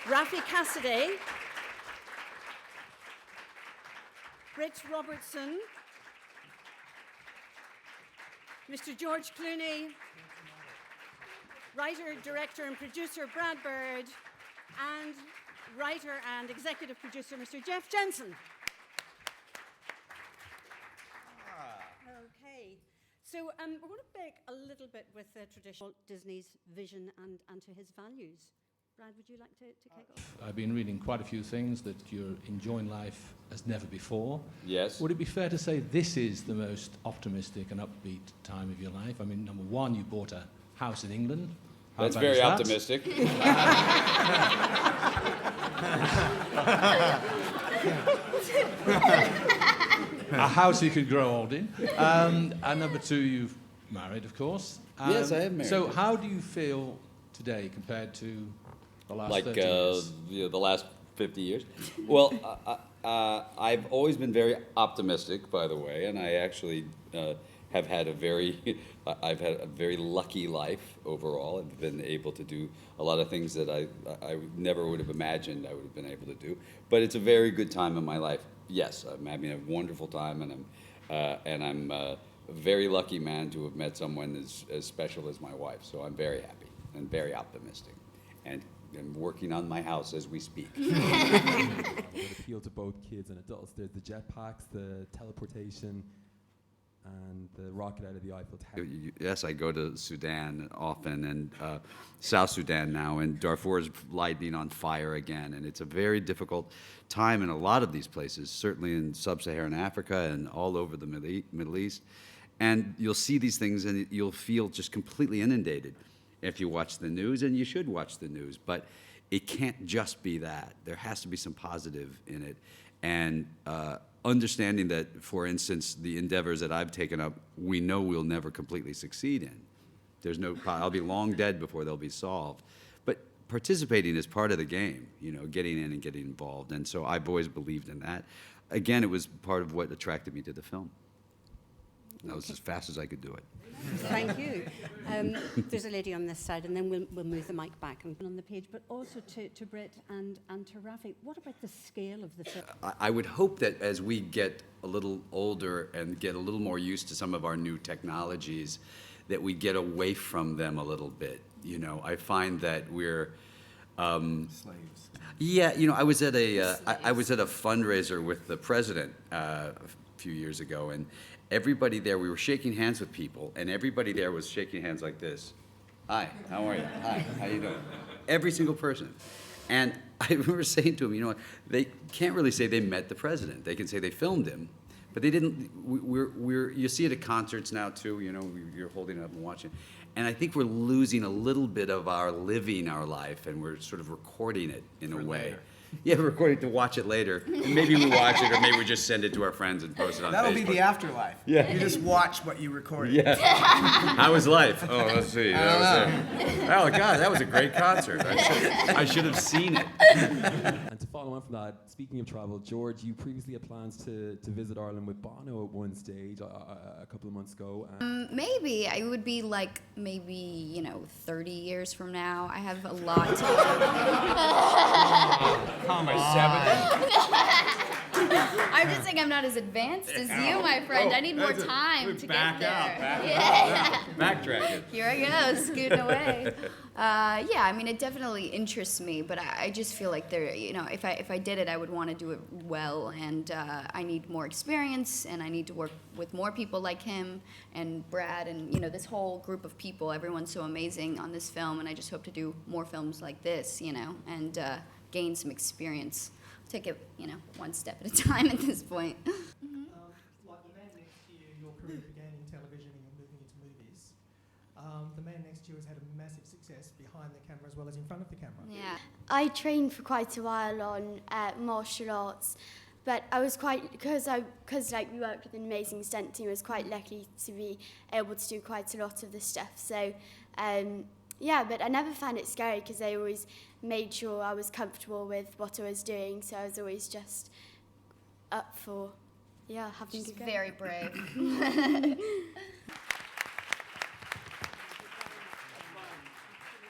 Rafi Cassidy, Britt Robertson, Mr. George Clooney, writer, director, and producer Brad Bird, and writer and executive producer Mr. Jeff Jensen. Okay, so we're going to break a little bit with traditional Disney's vision and to his values. Brad, would you like to kick off? I've been reading quite a few things that you're enjoying life as never before. Yes. Would it be fair to say this is the most optimistic and upbeat time of your life? I mean, number one, you bought a house in England. How That's bad very is that? optimistic. A house you could grow old in. And number two, you've married, of course. Yes, I am married. So how do you feel today compared to the last 30 years? The last 50 years. Well, I've always been very optimistic, by the way, and I actually have had I've had a very lucky life overall. I've been able to do a lot of things that I never would have imagined I would have been able to do. But it's a very good time in my life. Yes, I'm having a wonderful time, and I'm a very lucky man to have met someone as special as my wife. So I'm very happy and very optimistic, and I'm working on my house as we speak. It appeal to both kids and adults. There's the jetpacks, the teleportation, and the rocket out of the Eiffel Tower. Yes, I go to Sudan often, and South Sudan now, and Darfur is lighting on fire again, and it's a very difficult time in a lot of these places, certainly in sub-Saharan Africa and all over the Middle East. And you'll see these things and you'll feel just completely inundated if you watch the news, and you should watch the news, but it can't just be that. There has to be some positive in it. And understanding that, for instance, the endeavors that I've taken up, we know we'll never completely succeed in. I'll be long dead before they'll be solved. But participating is part of the game, getting in and getting involved. And so I've always believed in that. Again, it was part of what attracted me to the film. That was as fast as I could do it. Thank you. There's a lady on this side, and then we'll move the mic back and on the page, but also to Britt and to Rafi. What about the scale of the film? I would hope that as we get a little older and get a little more used to some of our new technologies, that we get away from them a little bit. I find that we're slaves. Yeah, I was at a fundraiser with the president a few years ago, and everybody there, we were shaking hands with people, and everybody there was shaking hands like this. Hi, how are you? Hi, how you doing? Every single person. And I remember saying to him, they can't really say they met the president. They can say they filmed him, but they didn't. You see it at concerts now too. You're holding it up and watching. And I think we're losing a little bit of our living our life, and we're sort of recording it in a way. Later. Yeah, we're recording to watch it later. And maybe we watch it, or maybe we just send it to our friends and post it on That'll Facebook. be the afterlife. Yeah. You just watch what you recorded. Yeah. How was life? Oh, let's see. Oh, God, that was a great concert. I should have seen it. And to follow on from that, speaking of travel, George, you previously had plans to visit Ireland with Bono at one stage a couple of months ago. Maybe. I would be like maybe, 30 years from now. I have a lot to... Am I 70? I'm just saying I'm not as advanced as you, my friend. I need more time to get there. Backtrack it. Here I go, scooting away. It definitely interests me, but I just feel like if I did it, I would want to do it well, and I need more experience, and I need to work with more people like him and Brad, and this whole group of people. Everyone's so amazing on this film, and I just hope to do more films like this, and gain some experience. Take it, one step at a time at this point. Like The Man Next to You, your career began in television and you're moving into movies. The Man Next to You has had a massive success behind the camera as well as in front of the camera. Yeah. I trained for quite a while on martial arts, but I was because we worked with an amazing stunt team, I was quite lucky to be able to do quite a lot of the stuff. So, but I never found it scary because I always made sure I was comfortable with what I was doing, so I was always just up for, having She's a go. very brave.